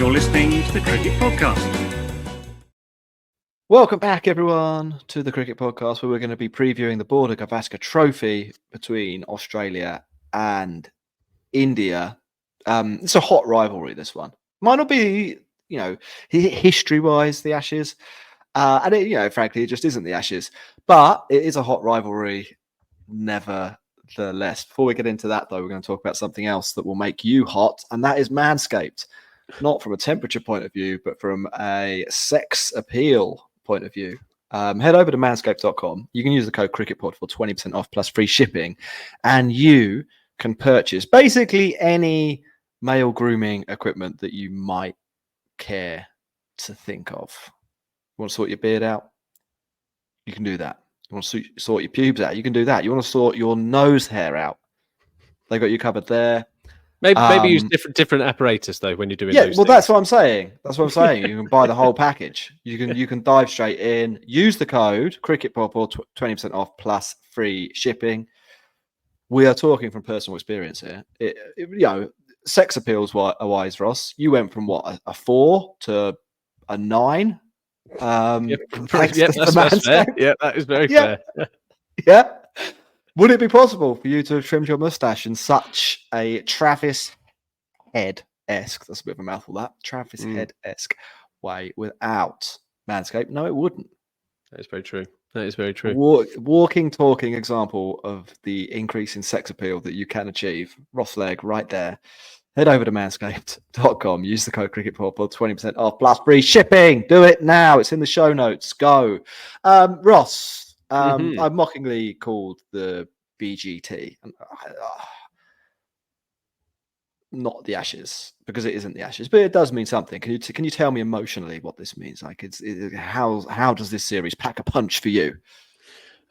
You're listening to the Cricket Podcast. Welcome back, everyone, to the Cricket Podcast, where we're going to be previewing the Border Gavaskar Trophy between Australia and India. It's a hot rivalry, this one. Might not be, history-wise, the Ashes. And, frankly, it just isn't the Ashes. But it is a hot rivalry, nevertheless. Before we get into that, though, we're going to talk about something else that will make you hot, and that is Manscaped. Not from a temperature point of view, but from a sex appeal point of view. Head over to manscaped.com. You can use the code CricketPod for 20% off plus free shipping, and you can purchase basically any male grooming equipment that you might care to think of. You want to sort your beard out? You can do that. You want to sort your pubes out? You can do that. You want to sort your nose hair out? They got you covered there. Maybe use different apparatus though when you're doing those things. That's what I'm saying. You can buy the whole package. You can dive straight in. Use the code CricketPod for 20% off plus free shipping. We are talking from personal experience here. Sex appeals wise, Ross. You went from what a 4 to a 9. That's fair. Yeah, that is very fair. Yeah. Would it be possible for you to have trimmed your mustache in such a Travis Head-esque, that's a bit of a mouthful, that, Travis Head-esque way without Manscaped? No, it wouldn't. That is very true. Walking, talking example of the increase in sex appeal that you can achieve. Ross Legg, right there. Head over to manscaped.com. Use the code CricketPod for 20% off plus free shipping. Do it now. It's in the show notes. Go. Ross. I've mockingly called the BGT not the Ashes because it isn't the Ashes, but it does mean something. Can you tell me emotionally what this means? Like, how does this series pack a punch for you?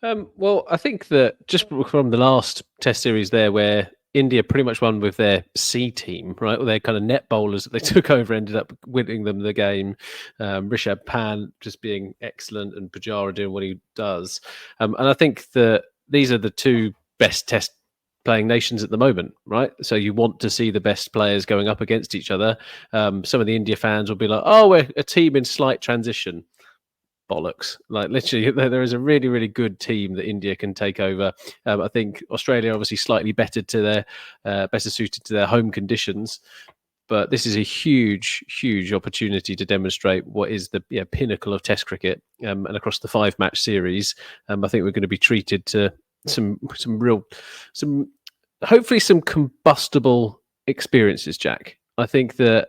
Well, I think that just from the last Test series there, where India pretty much won with their C team, right? With their kind of net bowlers that they took over, ended up winning them the game. Rishabh Pant just being excellent and Pujara doing what he does. And I think that these are the two best Test playing nations at the moment, right? So you want to see the best players going up against each other. Some of the India fans will be like, oh, we're a team in slight transition. Bollocks. Like, literally, there is a really, really good team that India can take over. I think Australia obviously slightly better suited to their home conditions, but this is a huge, huge opportunity to demonstrate what is the pinnacle of Test cricket. And across the 5-match series, I think we're going to be treated to hopefully some combustible experiences, Jack. I think that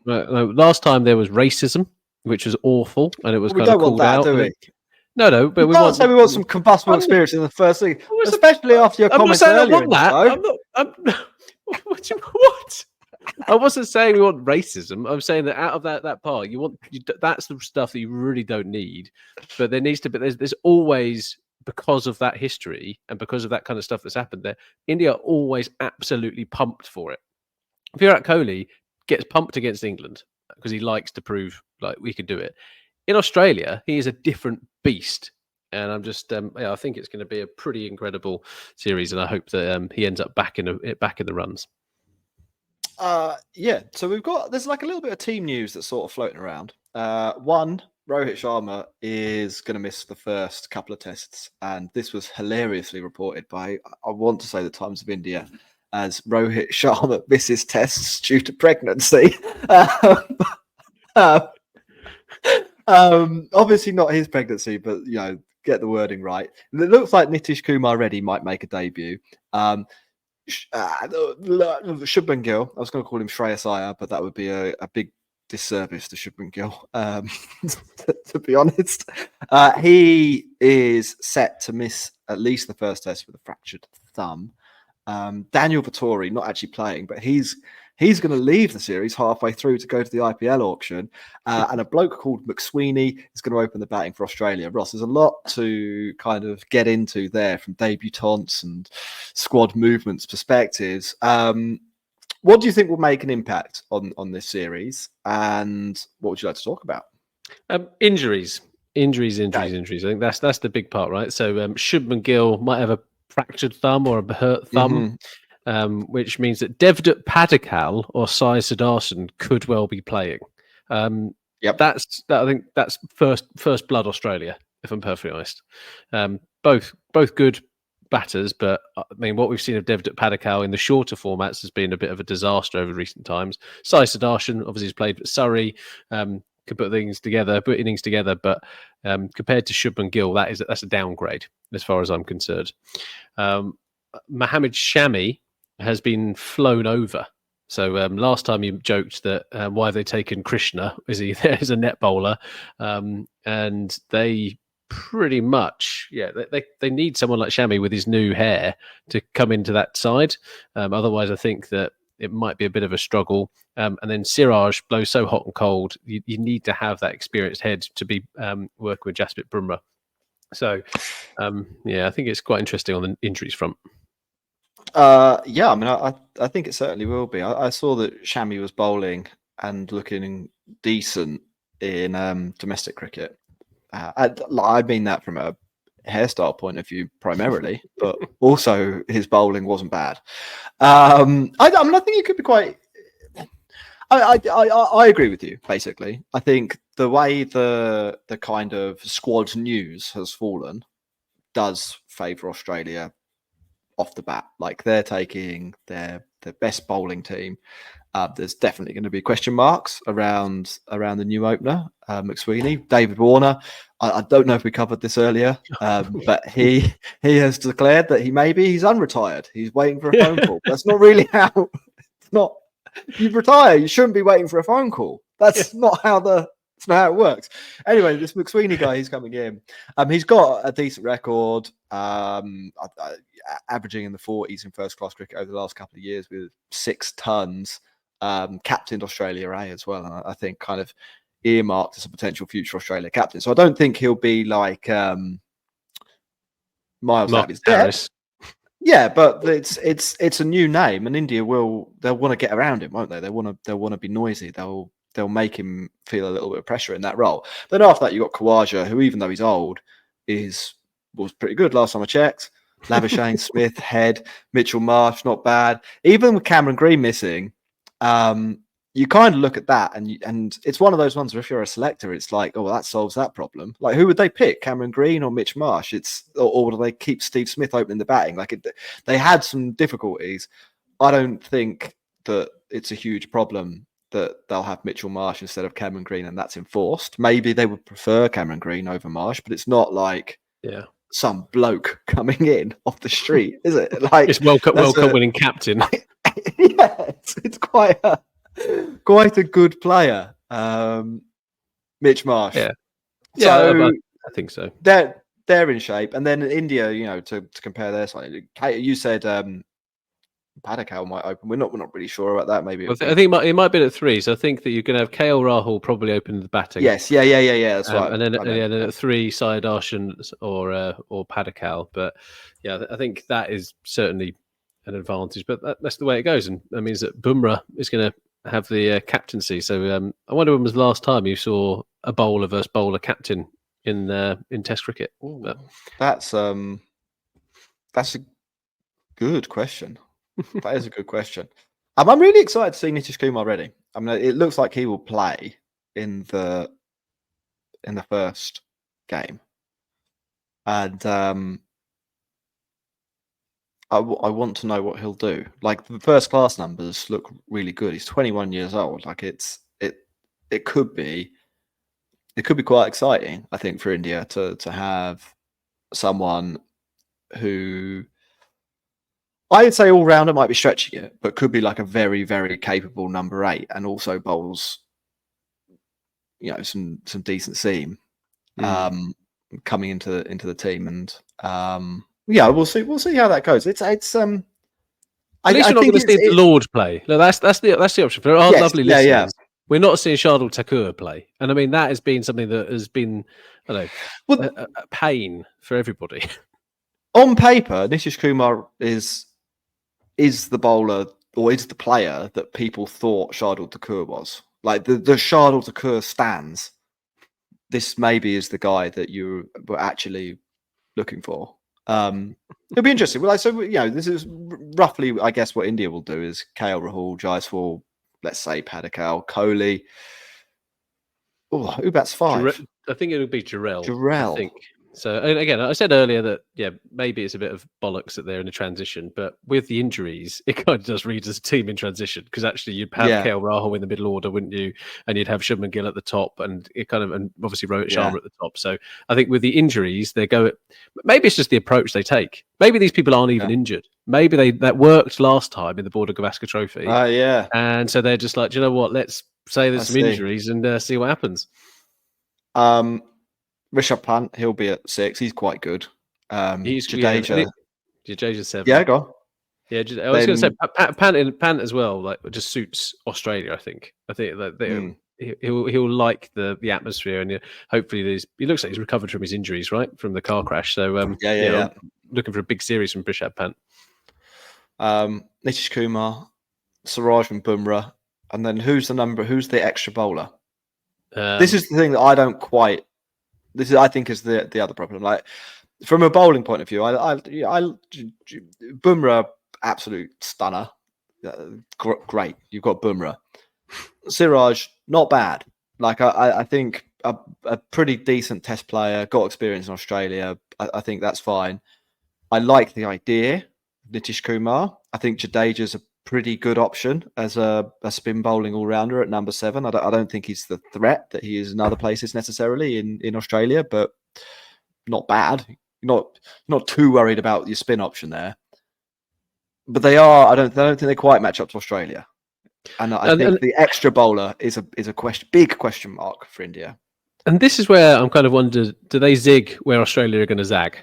last time there was racism, which was awful, and it was kind of called out. Do we? No, but we can't say we want some combustible experience in the first league, especially after your comments earlier. I'm not saying what? I wasn't saying we want racism. I'm saying that out of that part, that's the stuff that you really don't need. But there needs to be. There's always, because of that history and because of that kind of stuff that's happened there, India are always absolutely pumped for it. Virat Kohli gets pumped against England because he likes to prove like we could do it. In Australia, he is a different beast, and I'm just I think it's going to be a pretty incredible series, and I hope that he ends up back in the runs. So there's like a little bit of team news that's sort of floating around. One, Rohit Sharma is going to miss the first couple of tests, and this was hilariously reported by, I want to say, the Times of India, as Rohit Sharma misses tests due to pregnancy. Obviously not his pregnancy, but get the wording right. It looks like Nitish Kumar Reddy might make a debut. Shubman Gill, I was going to call him Shreyas Iyer, but that would be a big disservice to Shubman Gill, to be honest. He is set to miss at least the first test with a fractured thumb. Daniel Vettori not actually playing, but he's going to leave the series halfway through to go to the IPL auction. And a bloke called McSweeney is going to open the batting for Australia. Ross, there's a lot to kind of get into there from debutants and squad movements perspectives. What do you think will make an impact on this series? And what would you like to talk about? Injuries. I think that's the big part, right? So Shubman Gill might have a fractured thumb or a hurt thumb. which means that Devdutt Padikal or Sai Sudarshan could well be playing. Yep. I think that's first blood Australia, if I'm perfectly honest. Both good batters, but I mean, what we've seen of Devdutt Padikal in the shorter formats has been a bit of a disaster over recent times. Sai Sudarshan obviously has played for Surrey, could put innings together, but compared to Shubman Gill, that's a downgrade as far as I'm concerned. Mohammed Shami has been flown over. So last time you joked that why have they taken Krishna? Is he there as a net bowler? And they pretty much, they need someone like Shami with his new hair to come into that side. Otherwise, I think that it might be a bit of a struggle. And then Siraj blows so hot and cold. You need to have that experienced head to be working with Jasprit Bumrah. So, I think it's quite interesting on the injuries front. I mean, I think it certainly will be. I saw that Shami was bowling and looking decent in domestic cricket. I mean that from a hairstyle point of view primarily, but also his bowling wasn't bad. I mean, I think it could be quite. I agree with you. Basically, I think the way the kind of squad news has fallen does favour Australia off the bat. Like they're taking their best bowling team. There's definitely going to be question marks around the new opener, McSweeney. David Warner, I don't know if we covered this earlier, but he has declared that he's unretired. He's waiting for a phone call. That's not really how. It's not. You retire. You shouldn't be waiting for a phone call. That's not how it's not how it works. Anyway, this McSweeney guy, he's coming in. He's got a decent record, averaging in the 40s in first-class cricket over the last couple of years with 6 tons. Captained Australia A as well, and I think kind of earmarked as a potential future Australia captain. So I don't think he'll be like miles out of his depth. Yeah, but it's a new name, and India they'll want to get around him, won't they? They want to be noisy. They'll make him feel a little bit of pressure in that role. Then after that, you got Khawaja, who even though he's old, was pretty good last time I checked. Labuschagne, Smith, Head, Mitchell Marsh, not bad. Even with Cameron Green missing, you kind of look at that, and it's one of those ones where if you're a selector, it's like, oh, well, that solves that problem. Like, who would they pick, Cameron Green or Mitch Marsh? Or do they keep Steve Smith opening the batting? Like, they had some difficulties. I don't think that it's a huge problem that they'll have Mitchell Marsh instead of Cameron Green, and that's enforced. Maybe they would prefer Cameron Green over Marsh, but it's not like some bloke coming in off the street, is it? Like, it's World Cup winning captain. Yeah, it's quite a good player, Mitch Marsh. Yeah, so I think so. They're in shape, and then India, to compare their side, you said Padikal might open. We're not really sure about that. Maybe I think it might be at 3. So I think that you're going to have KL Rahul probably open the batting. Yes, yeah. That's right. And then at 3, Sai Darshan or Padikal. But yeah, I think that is certainly an advantage. But that's the way it goes, and that means that Bumrah is going to have the captaincy. So I wonder when was the last time you saw a bowler versus bowler captain in Test cricket. But that's a good question. That is a good question. I'm really excited to see Nitish Kumar ready. I mean, it looks like he will play in the first game, and I want to know what he'll do. Like, the first class numbers look really good. He's 21 years old. Like, it could be quite exciting, I think, for India to have someone who, I'd say all rounder might be stretching it, but could be like a very, very capable number 8 and also bowls, some decent seam coming into the team. And we'll see how that goes. At least we're not going to see the Lord play. No, that's the option for our lovely listeners. Yeah. We're not seeing Shardul Thakur play, and I mean that has been something that has been, a pain for everybody. On paper, Nitish Kumar is the bowler, or is the player that people thought Shardul Thakur was. Like, the Shardul Thakur stands. This maybe is the guy that you were actually looking for. It'll be interesting. Well, so this is roughly, I guess, what India will do is KL Rahul, Jaiswal, let's say Padikkal, Kohli. Oh, who bats 5? I think it'll be Jarrell. Jarrell. I think. So and again, I said earlier that maybe it's a bit of bollocks that they're in a transition, but with the injuries, it kind of does read as a team in transition because actually you'd have KL Rahul in the middle order, wouldn't you? And you'd have Shubman Gill at the top, and and obviously Rohit Sharma at the top. So I think with the injuries, maybe it's just the approach they take. Maybe these people aren't even injured. Maybe that worked last time in the Border Gavaskar Trophy. And so they're just like, do you know what? Let's say there's some injuries and see what happens. Rishabh Pant, he'll be at 6. He's quite good. Jadeja's 7. Yeah, go on. Yeah, I was going to say Pant as well. Like, just suits Australia. I think that he'll like the atmosphere, and hopefully he looks like he's recovered from his injuries, right, from the car crash. So looking for a big series from Rishabh Pant. Nitish Kumar, Siraj and Bumrah, and then who's the extra bowler? This is the thing that I don't quite. I think is the other problem. Like from a bowling point of view, Bumrah, absolute stunner, great. You've got Bumrah. Siraj, not bad. Like I think a pretty decent Test player, got experience in Australia. I think that's fine. I like the idea, Nitish Kumar. I think Jadeja's a pretty good option as a spin bowling all-rounder at number 7. I don't think he's the threat that he is in other places necessarily in Australia, but not bad. Not too worried about your spin option there. But they are. I don't think they quite match up to Australia, and I think the extra bowler is a big question mark for India. And this is where I'm kind of wondered: do they zig where Australia are going to zag?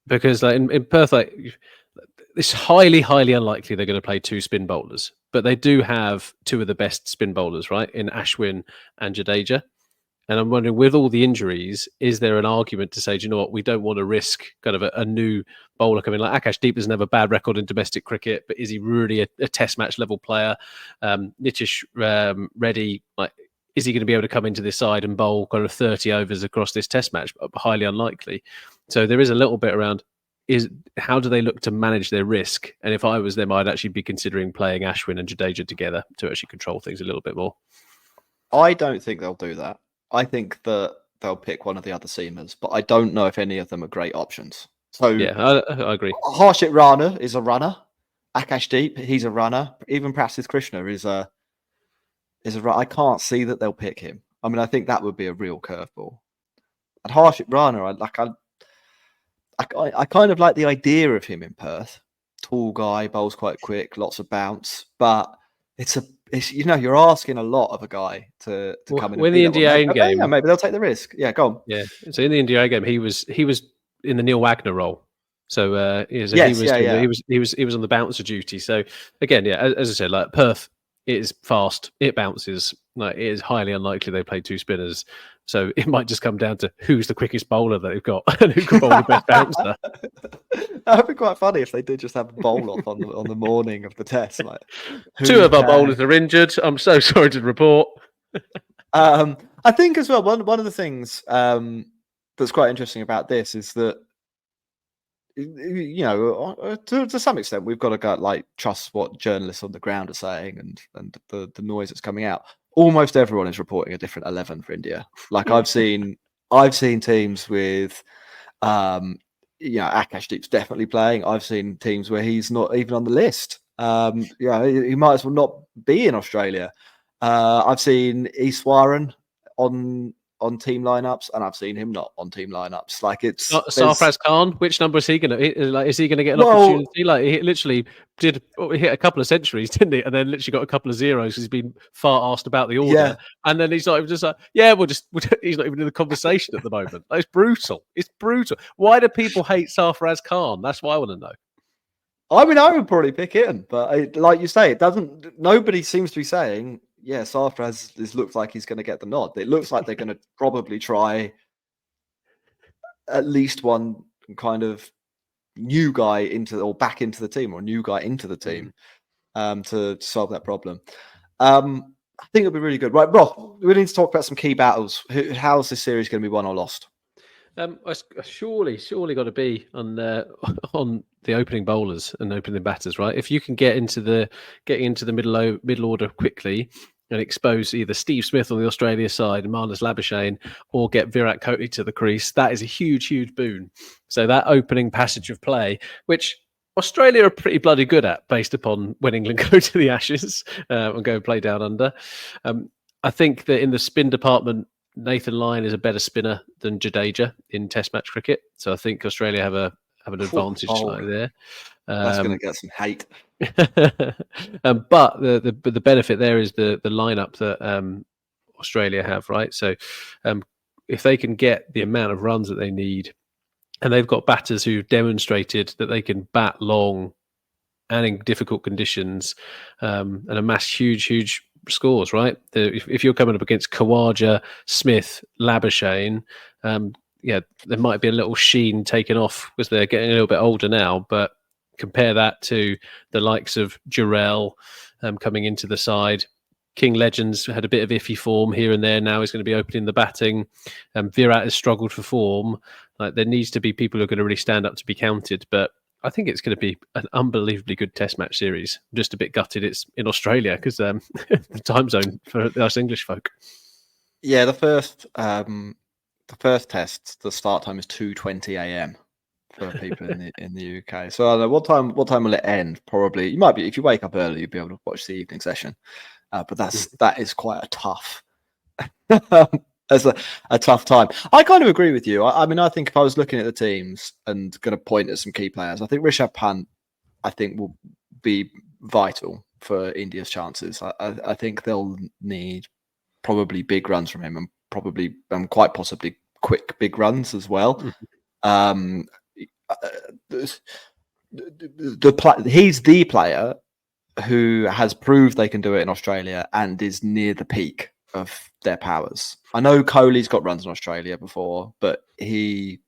Because like in Perth, like, it's highly, highly unlikely they're going to play 2 spin bowlers, but they do have 2 of the best spin bowlers, right, in Ashwin and Jadeja. And I'm wondering, with all the injuries, is there an argument to say, do you know what, we don't want to risk kind of a new bowler coming? Like Akash doesn't have a bad record in domestic cricket, but is he really a Test match level player? Nitish Reddy, like, is he going to be able to come into this side and bowl kind of 30 overs across this Test match? Highly unlikely. So there is a little bit around. How do they look to manage their risk? And if I was them, I'd actually be considering playing Ashwin and Jadeja together to actually control things a little bit more. I don't think they'll do that. I think that they'll pick one of the other seamers, but I don't know if any of them are great options. So yeah, I agree. Harshit Rana is a runner. Akashdeep, he's a runner. Even Prasidh Krishna is a runner. I can't see that they'll pick him. I mean, I think that would be a real curveball. And Harshit Rana, I kind of like the idea of him in Perth. Tall guy, bowls quite quick, lots of bounce, but it's you're asking a lot of a guy to come in. When the India game, maybe they'll take the risk. Yeah, go on. Yeah, so in the India game, he was in the Neil Wagner role. So he was on the bouncer duty. So again, as I said, like Perth, it is fast, it bounces. Like it is highly unlikely they play 2 spinners. So it might just come down to who's the quickest bowler that they've got and who can bowl the best bouncer. That would be quite funny if they did just have a bowl off on the morning of the Test. Like 2 of our bowlers are injured. I'm so sorry to report. I think as well, one of the things that's quite interesting about this is that to some extent we've got to go trust what journalists on the ground are saying and the noise that's coming out. Almost everyone is reporting a different 11 for India. Like I've seen teams with Akashdeep's definitely playing. I've seen teams where he's not even on the list. He might as well not be in Australia. I've seen Iswaran on team lineups, and I've seen him not on team lineups. Like it's Sarfraz Khan. Which number is he going to? Like, is he going to get an opportunity? Like he literally did hit a couple of centuries, didn't he? And then literally got a couple of zeros. He's been far asked about the order, and then he's not even just like, he's not even in the conversation at the moment. Like, it's brutal. It's brutal. Why do people hate Sarfraz Khan? That's what I want to know. I mean, I would probably pick him, but like you say, it doesn't. Nobody seems to be saying. Yeah, Sarfraz looks like he's going to get the nod. It looks like they're going to probably try at least one kind of new guy back into the team, or new guy into the team to solve that problem. I think it'll be really good. Right, Rob, we need to talk about some key battles. How's this series going to be won or lost? Surely got to be on on the opening bowlers and opening batters, right? If you can get into the middle order quickly and expose either Steve Smith on the Australia side and Marnus Labuschagne, or get Virat Kohli to the crease, that is a huge boon. So that opening passage of play, which Australia are pretty bloody good at, based upon when England go to the Ashes and go and play down under. I think that in the spin department, Nathan Lyon is a better spinner than Jadeja in Test match cricket, so I think Australia have an advantage slightly there. That's going to get some hate. But the benefit there is the lineup that Australia have, right? So if they can get the amount of runs that they need, and they've got batters who've demonstrated that they can bat long and in difficult conditions and amass huge scores, right? If you're coming up against Khawaja, Smith, Labuschagne, there might be a little sheen taken off because they're getting a little bit older now, but compare that to the likes of Jarrell coming into the side. King Legends had a bit of iffy form here and there. Now he's going to be opening the batting. Virat has struggled for form. Like, there needs to be people who are going to really stand up to be counted. But I think it's going to be an unbelievably good Test match series. I'm just a bit gutted it's in Australia because the time zone for us English folk. Yeah, the first test, the start time is 2:20 a.m. for people in the UK. So I don't know what time will it end? Probably you might be, if you wake up early, you'll be able to watch the evening session. But that is quite a tough. That's a tough time. I kind of agree with you. I mean, I think if I was looking at the teams and going to point at some key players, I think Rishabh Pant, will be vital for India's chances. I think they'll need probably big runs from him, and probably quite possibly quick big runs as well. He's the player who has proved they can do it in Australia and is near the peak of their powers. I know Kohli's got runs in Australia before, but he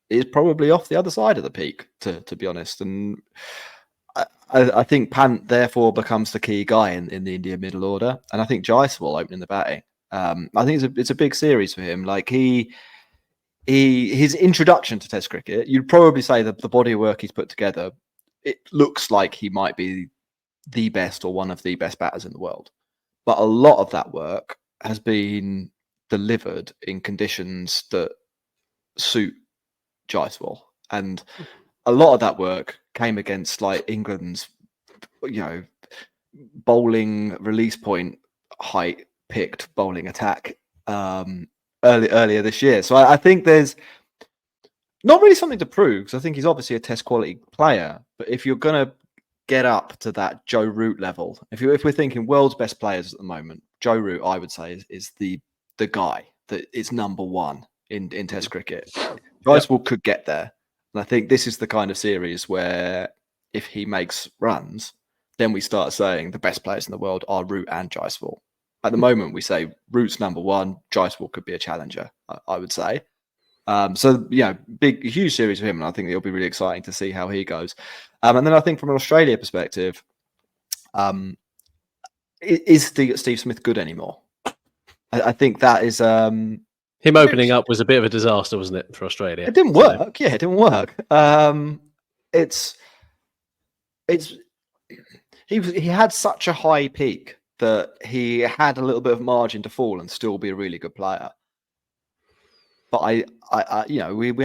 is probably off the other side of the peak, to be honest. And I think Pant therefore becomes the key guy in the India middle order, and I think Jaiswal opening the batting. I think it's a big series for him. Like his introduction to Test cricket, you'd probably say that the body of work he's put together, it looks like he might be the best or one of the best batters in the world. But a lot of that work has been delivered in conditions that suit Jaiswal. And a lot of that work came against like England's, bowling release point height picked bowling attack earlier this year. So I think there's not really something to prove, because I think he's obviously a Test quality player. But if you're going to get up to that Joe Root level, if we're thinking world's best players at the moment, Joe Root, I would say, is the guy that is number one in Test cricket. Jaiswal could get there. And I think this is the kind of series where if he makes runs, then we start saying the best players in the world are Root and Jaiswal. At the moment, we say Root's number one, Jaiswal could be a challenger, I would say. So, huge series for him, and I think it'll be really exciting to see how he goes. And then I think from an Australia perspective, is Steve Smith good anymore? I think that is... him opening up was a bit of a disaster, wasn't it, for Australia? It didn't work. Yeah, it didn't work. He had such a high peak that he had a little bit of margin to fall and still be a really good player. But we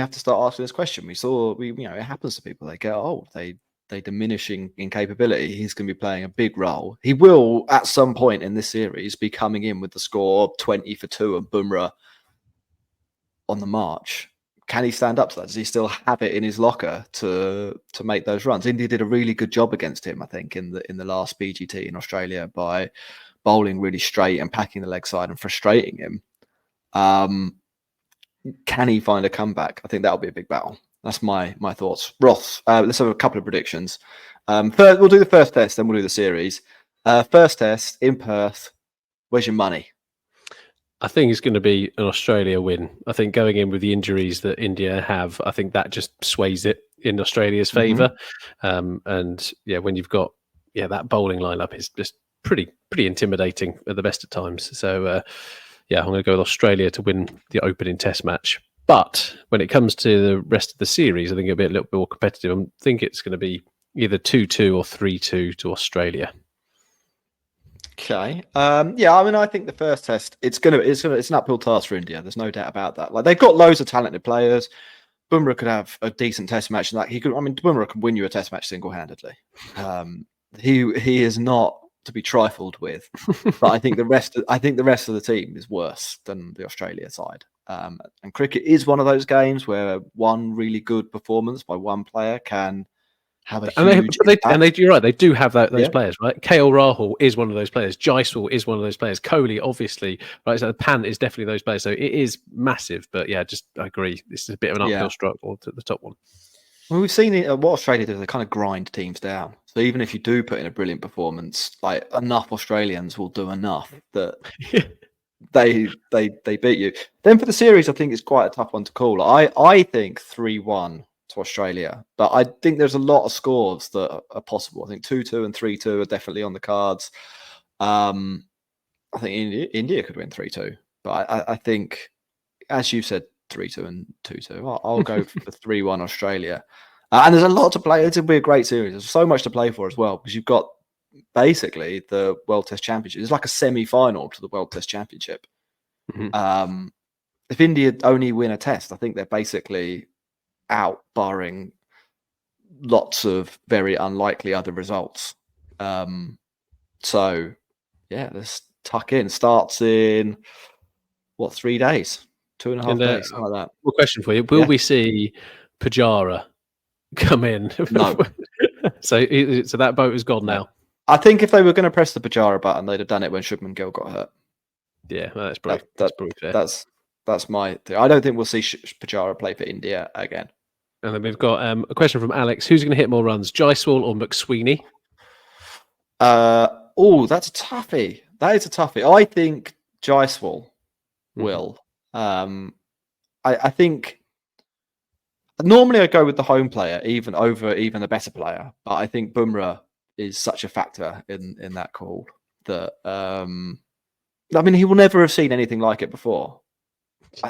have to start asking this question. It happens to people. They get old. They diminish in capability. He's going to be playing a big role. He will, at some point in this series, be coming in with the score 20 for 2 and Bumrah on the march. Can he stand up to that? Does he still have it in his locker to make those runs? India did a really good job against him, I think, in the last BGT in Australia by bowling really straight and packing the leg side and frustrating him. Can he find a comeback? I think that'll be a big battle. That's my thoughts. Ross, let's have a couple of predictions. First, we'll do the first test, then we'll do the series. First test in Perth. Where's your money? I think it's going to be an Australia win. I think going in with the injuries that India have, I think that just sways it in Australia's favour. And when you've got that bowling lineup is just pretty intimidating at the best of times. So I'm going to go with Australia to win the opening Test match. But when it comes to the rest of the series, I think it'll be a little bit more competitive. I think it's going to be either 2-2 or 3-2 to Australia. Okay. Yeah, I mean, I think the first test it's an uphill task for India. There's no doubt about that. Like they've got loads of talented players. Bumrah could have a decent test match, and Bumrah can win you a test match single-handedly. He is not to be trifled with, but I think the rest of the team is worse than the Australia side. And cricket is one of those games where one really good performance by one player can have a huge impact. You're right. They do have those players, right? KL Rahul is one of those players. Jaiswal is one of those players. Kohli, obviously, right? So the Pant is definitely those players. So it is massive. But yeah, I agree. This is a bit of an uphill struggle to the top one. Well, we've seen what Australia do. They kind of grind teams down. So even if you do put in a brilliant performance, like enough Australians will do enough that they beat you. Then for the series, I think it's quite a tough one to call. I think 3-1 to Australia, but I think there's a lot of scores that are possible. I think 2-2 and 3-2 are definitely on the cards. I think India could win 3-2, but I think, as you said, 3-2 and 2-2. I'll go for 3-1 Australia. And there's a lot to play. It's going to be a great series. There's so much to play for as well, because you've got basically the World Test Championship. It's like a semi-final to the World Test Championship. Mm-hmm. If India only win a test, I think they're basically out, barring lots of very unlikely other results. So yeah, let's tuck in. Starts in 3 days, 2.5 days, something like that. Well, question for you: will we see Pujara come in? No. So that boat is gone now. I think if they were going to press the Pujara button, they'd have done it when Shubman Gill got hurt. Yeah, that's probably fair. That's my thing. I don't think we'll see Pujara play for India again. And then we've got a question from Alex: who's going to hit more runs, Jaiswal or McSweeney? That's a toughie. That is a toughie. I think Jaiswal will. I think normally I go with the home player, even over the better player. But I think Bumrah is such a factor in that call that he will never have seen anything like it before.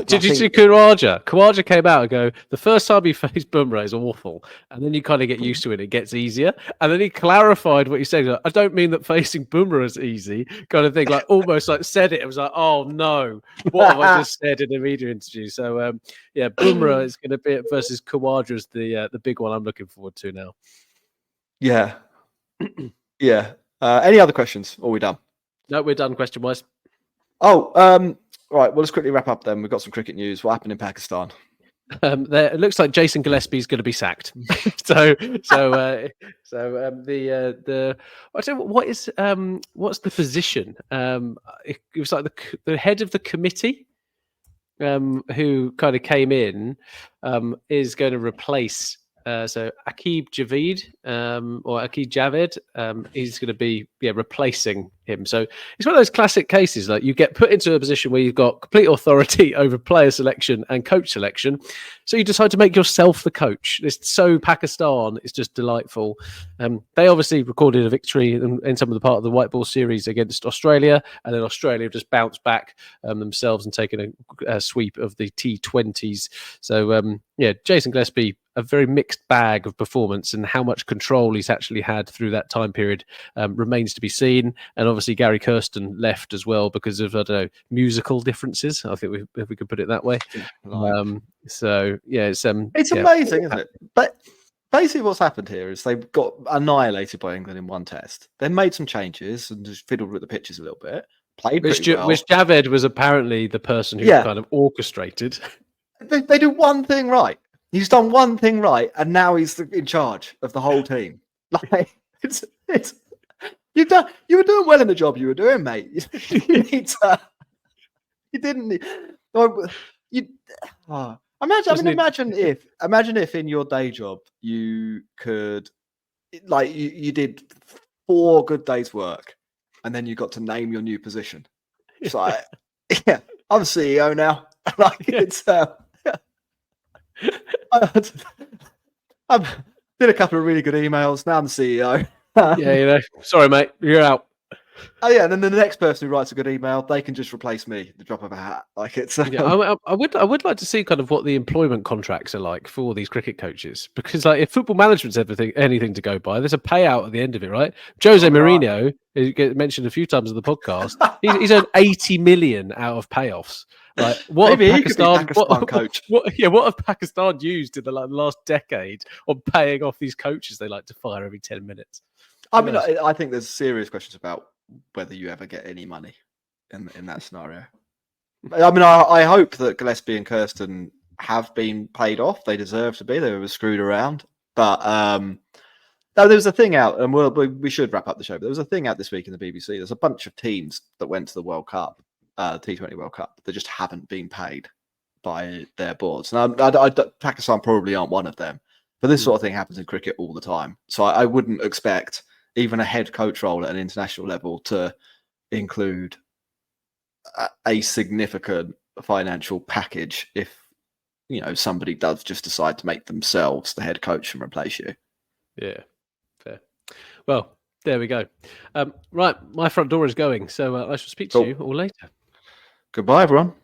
Did you see Khawaja? Khawaja came out and go, the first time he faced Bumrah is awful. And then you kind of get used to it. It gets easier. And then he clarified what he said. Like, I don't mean that facing Bumrah is easy, kind of thing. Like almost like said it. It was like, oh no, what have I just said in a media interview? So Bumrah is going to be versus Khawaja is the big one I'm looking forward to now. Yeah. Yeah. Any other questions? Or are we done? No, we're done question wise. Right, well, let's quickly wrap up then. We've got some cricket news. What happened in Pakistan? It looks like Jason Gillespie is going to be sacked. I don't know, what's the position? It was like the head of the committee who kind of came in is going to replace. So Aqib Javed or Aqib Javed, he's going to be replacing him. So it's one of those classic cases, like you get put into a position where you've got complete authority over player selection and coach selection. So you decide to make yourself the coach. It's so Pakistan. It's just delightful. They obviously recorded a victory in some of the part of the white ball series against Australia, and then Australia just bounced back themselves and taken a sweep of the T20s. So Jason Gillespie, a very mixed bag of performance, and how much control he's actually had through that time period remains to be seen. And obviously Gary Kirsten left as well because of, musical differences. I think if we could put it that way. It's amazing, isn't it? But basically what's happened here is they've got annihilated by England in one test. They made some changes and just fiddled with the pitches a little bit. Played pretty well. Which Javed was apparently the person who kind of orchestrated. They do one thing right. He's done one thing right, and now he's in charge of the whole team. Like you were doing well in the job you were doing, mate. You need to. You didn't need. Imagine if in your day job you could, you did 4 good days' work, and then you got to name your new position. It's like, I'm CEO now. I did a couple of really good emails. Now I'm the CEO. Sorry, mate, you're out. Oh yeah, and then the next person who writes a good email, they can just replace me at the drop of a hat. Like it's Yeah, I would like to see kind of what the employment contracts are like for these cricket coaches, because like if football management's anything to go by, there's a payout at the end of it, right? Jose Mourinho, who gets mentioned a few times in the podcast, he's earned 80 million out of payoffs. Like what have maybe he could be Pakistan, Pakistan coach. what have Pakistan used in the last decade on paying off these coaches they like to fire every 10 minutes? I Who mean, knows? I think there's serious questions about whether you ever get any money in that scenario. I mean, I hope that Gillespie and Kirsten have been paid off. They deserve to be. They were screwed around. But no, there was a thing out, and we should wrap up the show. But there was a thing out this week in the BBC. There's a bunch of teams that went to the World Cup, T20 World Cup, that just haven't been paid by their boards. Now, Pakistan probably aren't one of them. But this sort of thing happens in cricket all the time. So I wouldn't expect even a head coach role at an international level to include a significant financial package if somebody does just decide to make themselves the head coach and replace you. Yeah, fair. Well, there we go. Right, my front door is going, so I shall speak to you all later. Goodbye, everyone.